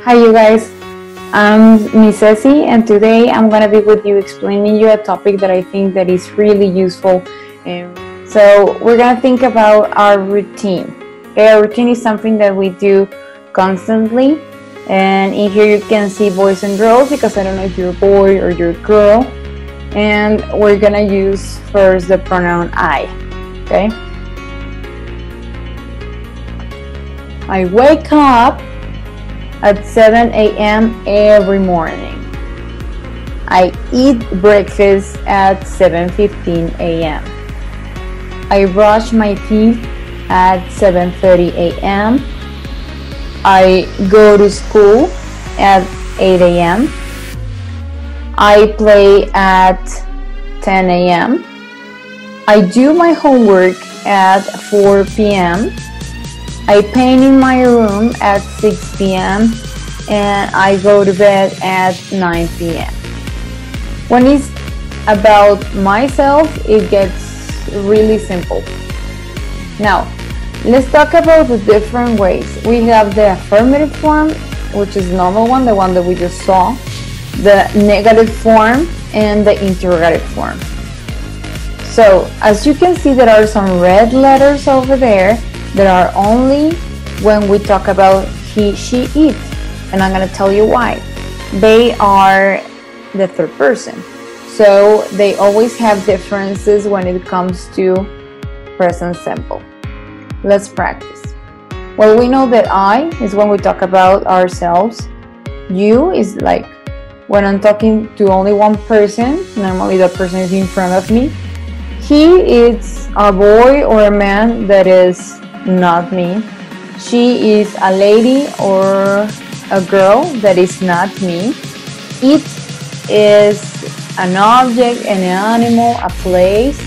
Hi you guys, I'm Miss Ceci and today I'm gonna be with you explaining you a topic that I think that is really useful. So we're gonna think about our routine. Okay, our routine is something that we do constantly, and in here you can see boys and girls because I don't know if you're a boy or you're a girl. And we're gonna use first the pronoun I. Okay, I wake up at 7 a.m. every morning. I eat breakfast at 7:15 a.m. I brush my teeth at 7:30 a.m. I go to school at 8 a.m. I play at 10 a.m. I do my homework at 4 p.m. I paint in my room at 6 p.m. and I go to bed at 9 p.m. When it's about myself, it gets really simple. Now, let's talk about the different ways. We have the affirmative form, which is the normal one, the one that we just saw, the negative form, and the interrogative form. So, as you can see, there are some red letters over there that are only when we talk about he, she, it, and I'm going to tell you why. They are the third person, so they always have differences when it comes to present simple. Let's practice. Well, we know that I is when we talk about ourselves. You is like when I'm talking to only one person, normally that person is in front of me. He is a boy or a man that is not me. She is a lady or a girl that is not me. It is an object, an animal, a place.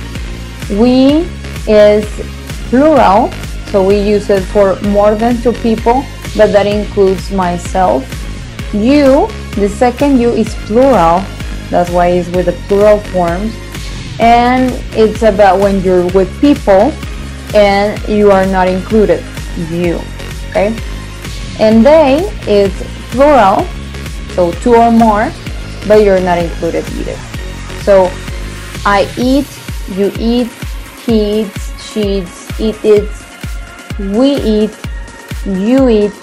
We is plural, so we use it for more than two people, but that includes myself. You, the second you is plural, that's why it's with the plural forms, and it's about when you're with people and you are not included, you, okay? And they is plural, so two or more, but you're not included either. So I eat, you eat, he eats, she eats, it eats, we eat, you eat,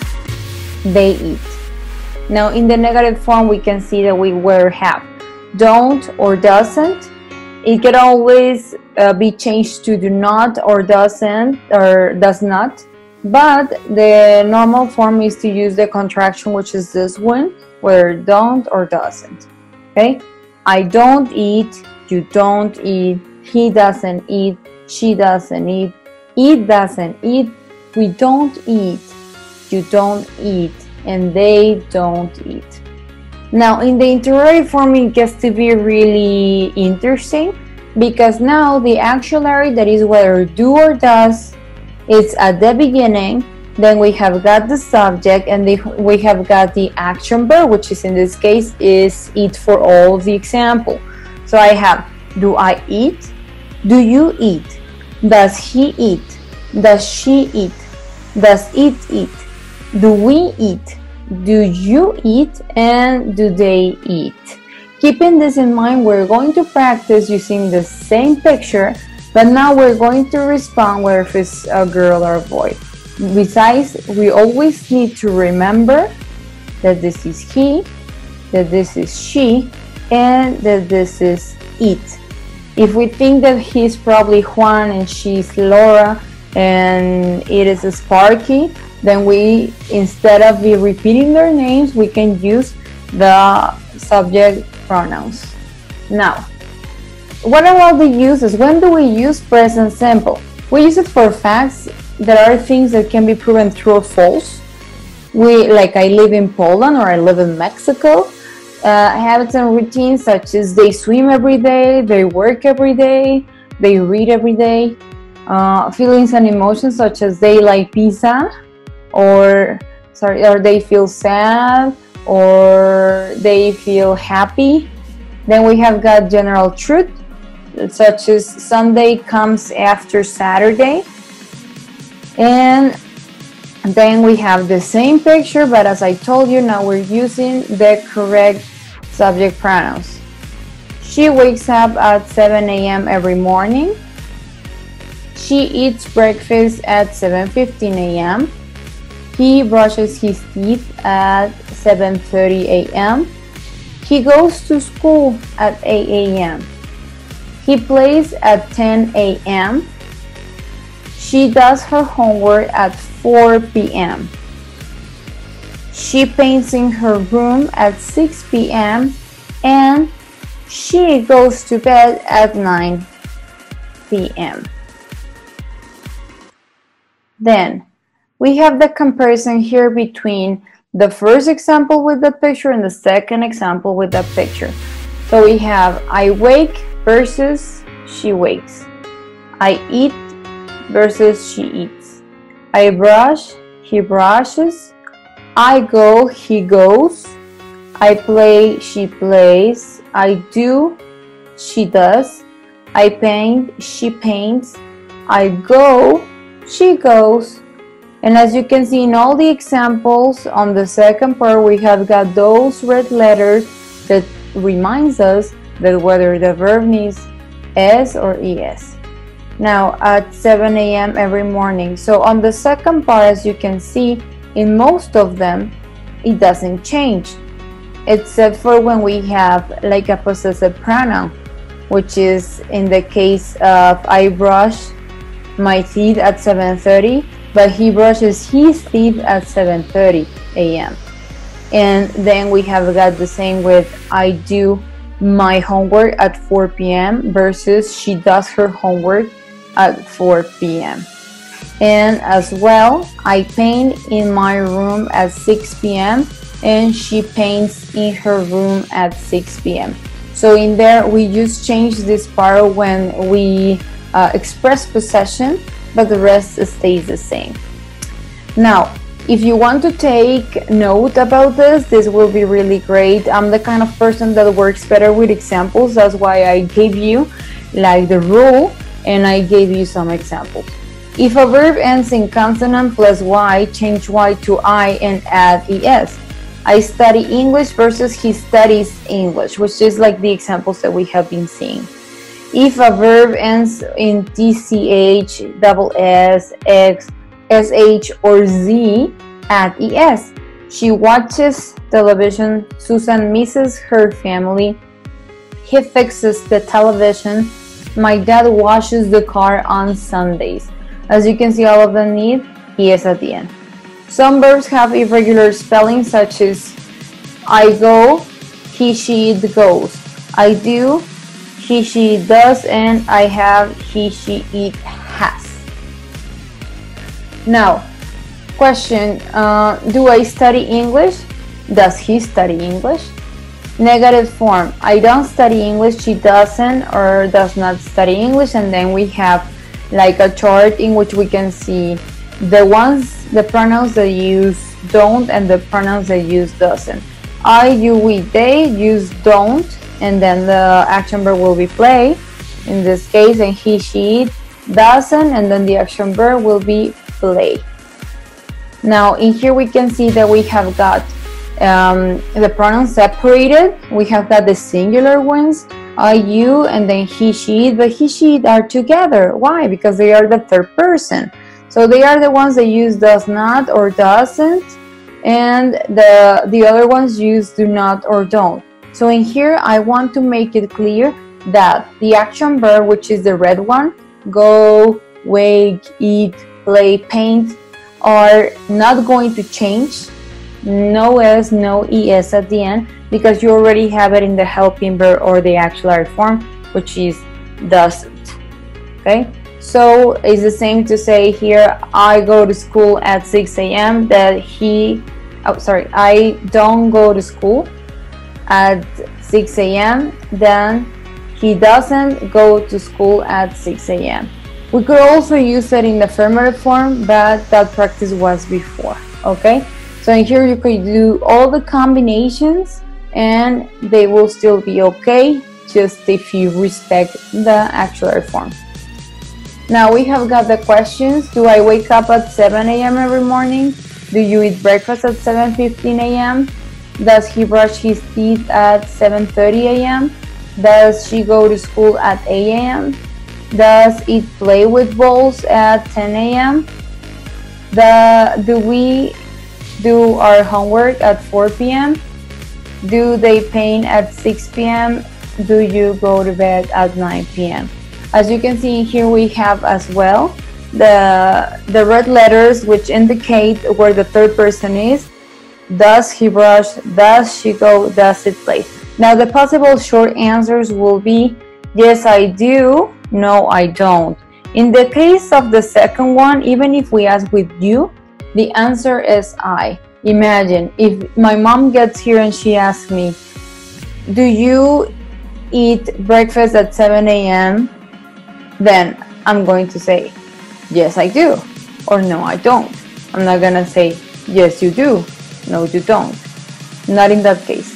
they eat. Now in the negative form we can see that we wear have don't or doesn't. It can always be changed to do not or doesn't or does not, but the normal form is to use the contraction, which is this one, where don't or doesn't. Okay, I don't eat, you don't eat, he doesn't eat, she doesn't eat, it doesn't eat, we don't eat, you don't eat, and they don't eat. Now in the interrogative form it gets to be really interesting, because now the auxiliary, that is whether do or does, is at the beginning. Then we have got the subject, and we have got the action verb, which is in this case is eat for all of the example. So I have, do I eat? Do you eat? Does he eat? Does she eat? Does it eat? Do we eat? Do you eat? And do they eat? Keeping this in mind, we're going to practice using the same picture, but now we're going to respond whether if it's a girl or a boy. Besides, we always need to remember that this is he, that this is she, and that this is it. If we think that he's probably Juan and she's Laura and it is Sparky, then we, instead of repeating their names, we can use the subject pronouns. Now, what about the uses? When do we use present simple? We use it for facts. There are things that can be proven true or false. Like I live in Poland or I live in Mexico. Habits and routines such as they swim every day, they work every day, they read every day. Feelings and emotions such as they like pizza, or they feel sad, or they feel happy. Then we have got general truth, such as Sunday comes after Saturday. And Then we have the same picture, but as I told you, now we're using the correct subject pronouns. She wakes up at 7 a.m. every morning. She eats breakfast at 7:15 a.m. He brushes his teeth at 7:30 a.m. He goes to school at 8 a.m. He plays at 10 a.m. She does her homework at 4 p.m. She paints in her room at 6 p.m. and she goes to bed at 9 p.m. Then we have the comparison here between the first example with the picture and the second example with the picture. So we have I wake versus she wakes. I eat versus she eats. I brush, he brushes. I go, he goes. I play, she plays. I do, she does. I paint, she paints. I go, she goes. And as you can see in all the examples on the second part, we have got those red letters that reminds us that whether the verb needs S or ES. Now at 7 a.m. every morning. So on the second part, as you can see, in most of them, it doesn't change, except for when we have like a possessive pronoun, which is in the case of I brush my teeth at 7:30, but he brushes his teeth at 7:30 a.m. And then we have got the same with I do my homework at 4 p.m. versus she does her homework at 4 p.m. And as well, I paint in my room at 6 p.m. and she paints in her room at 6 p.m. So in there, we just change this part when we express possession, but the rest stays the same. Now, if you want to take note about this will be really great. I'm the kind of person that works better with examples. That's why I gave you like the rule and I gave you some examples. If a verb ends in consonant plus Y, change Y to I and add ES. I study English versus he studies English, which is like the examples that we have been seeing. If a verb ends in TCH, double S, X, SH, or Z, add ES. She watches television. Susan misses her family. He fixes the television. My dad washes the car on Sundays. As you can see, all of them need ES at the end. Some verbs have irregular spelling, such as I go, he, she, it goes. I do, he, she does, and I have, he, she, it has. Now, question, do I study English? Does he study English? Negative form, I don't study English, she doesn't or does not study English, and then we have like a chart in which we can see the pronouns that use don't and the pronouns that use doesn't. I, you, we, they use don't, and then the action verb will be play in this case, and he, she, it doesn't, and then the action verb will be play. Now in here we can see that we have got the pronouns separated. We have got the singular ones, I, you, and then he, she, it, but he, she, it are together. Why? Because they are the third person. So they are the ones that use does not or doesn't, and the other ones use do not or don't. So in here I want to make it clear that the action verb, which is the red one, go, wake, eat, play, paint, are not going to change. No S, no ES at the end, because you already have it in the helping verb or the auxiliary form, which is doesn't. Okay, so it's the same to say here, I go to school at 6 a.m. that I don't go to school at 6 a.m. then he doesn't go to school at 6 a.m. We could also use it in the affirmative form, but that practice was before. Okay, so in here you could do all the combinations and they will still be okay, just if you respect the auxiliary form. Now we have got the questions. Do I wake up at 7 a.m. every morning? Do you eat breakfast at 7:15 a.m.? Does he brush his teeth at 7:30 a.m.? Does she go to school at 8 a.m.? Does it play with balls at 10 a.m.? Do we do our homework at 4 p.m.? Do they paint at 6 p.m.? Do you go to bed at 9 p.m.? As you can see here, we have as well the red letters which indicate where the third person is. Does he brush? Does she go? Does it play? Now the possible short answers will be yes I do, no I don't. In the case of the second one, even if we ask with you, the answer is I. Imagine if my mom gets here and she asks me, do you eat breakfast at 7 a.m.? Then I'm going to say, yes I do, or no I don't. I'm not gonna say, yes you do, no you don't. Not in that case.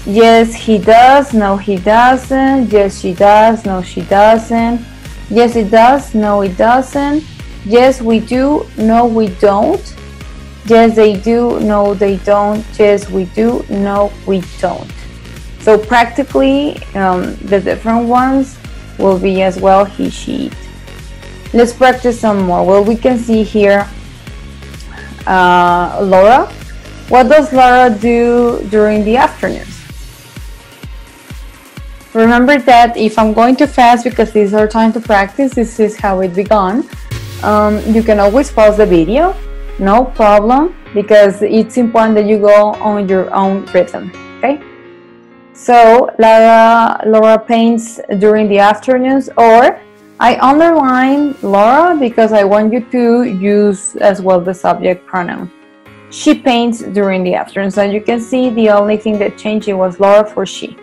Yes he does, no he doesn't. Yes she does, no she doesn't. Yes it does, no it doesn't. Yes we do, no we don't. Yes they do, no they don't. Yes we do, no we don't. So practically the different ones will be as well he, she, it. Let's practice some more. Well, we can see here Laura. What does Laura do during the afternoons? Remember that if I'm going too fast because this is our time to practice, this is how it began. You can always pause the video, no problem, because it's important that you go on your own rhythm, okay? So Laura paints during the afternoons, or I underline Laura because I want you to use as well the subject pronoun. She paints during the afternoon. So you can see the only thing that changed it was Laura for she.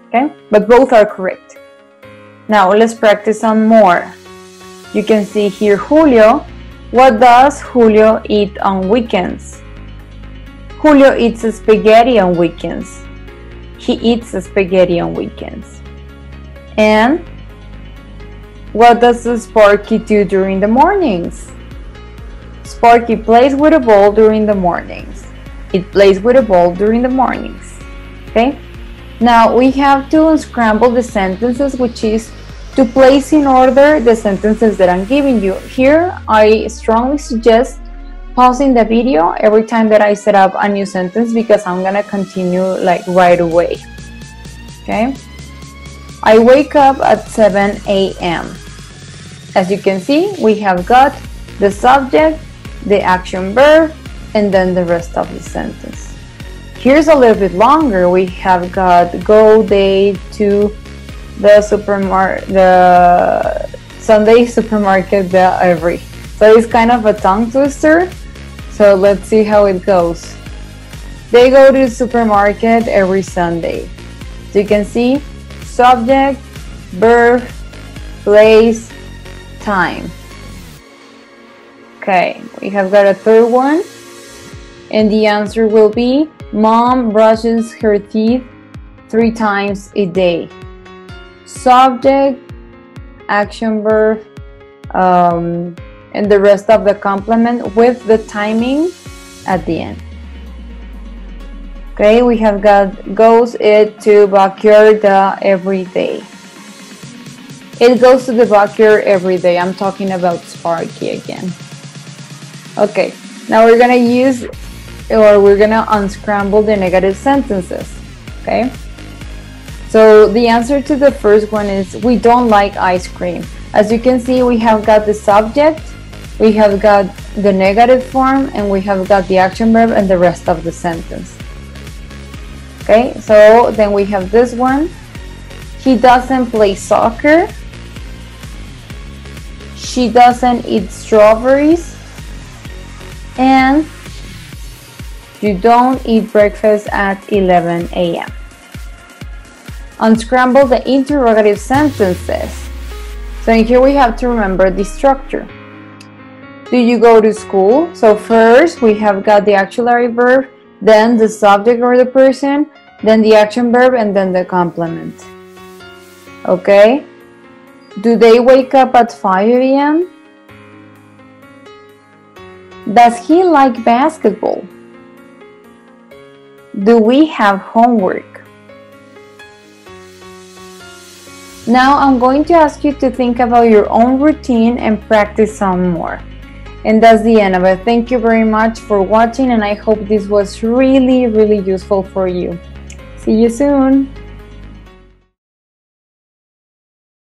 Okay, but both are correct. Now let's practice some more. You can see here Julio. What does Julio eat on weekends? Julio eats spaghetti on weekends. He eats spaghetti on weekends. And what does Sparky do during the mornings? Sparky plays with a ball during the mornings. It plays with a ball during the mornings. Okay? Now we have to unscramble the sentences, which is to place in order the sentences that I'm giving you. Here, I strongly suggest pausing the video every time that I set up a new sentence because I'm gonna continue like right away. Okay? I wake up at 7 a.m. As you can see, we have got the subject, the action verb, and then the rest of the sentence. Here's a little bit longer. We have got go day to the Sunday supermarket every. So it's kind of a tongue twister. So let's see how it goes. They go to the supermarket every Sunday. So you can see subject, verb, place, time. Okay, we have got a third one, and the answer will be Mom brushes her teeth 3 times a day. Subject, action verb, and the rest of the complement with the timing at the end. Okay, we have got goes it to backyard every day. It goes to the backyard every day. I'm talking about Sparky again. Okay, now we're gonna use, or we're gonna unscramble the negative sentences. Okay, so the answer to the first one is we don't like ice cream. As you can see, we have got the subject, we have got the negative form, and we have got the action verb and the rest of the sentence. Okay, so then we have this one. He doesn't play soccer. She doesn't eat strawberries. And you don't eat breakfast at 11 a.m. Unscramble the interrogative sentences. So in here we have to remember the structure. Do you go to school? So first we have got the auxiliary verb, then the subject or the person, then the action verb, and then the complement. Okay? Do they wake up at 5 a.m.? Does he like basketball? Do we have homework? Now I'm going to ask you to think about your own routine and practice some more. And that's the end of it. Thank you very much for watching, and I hope this was really useful for you. See you soon.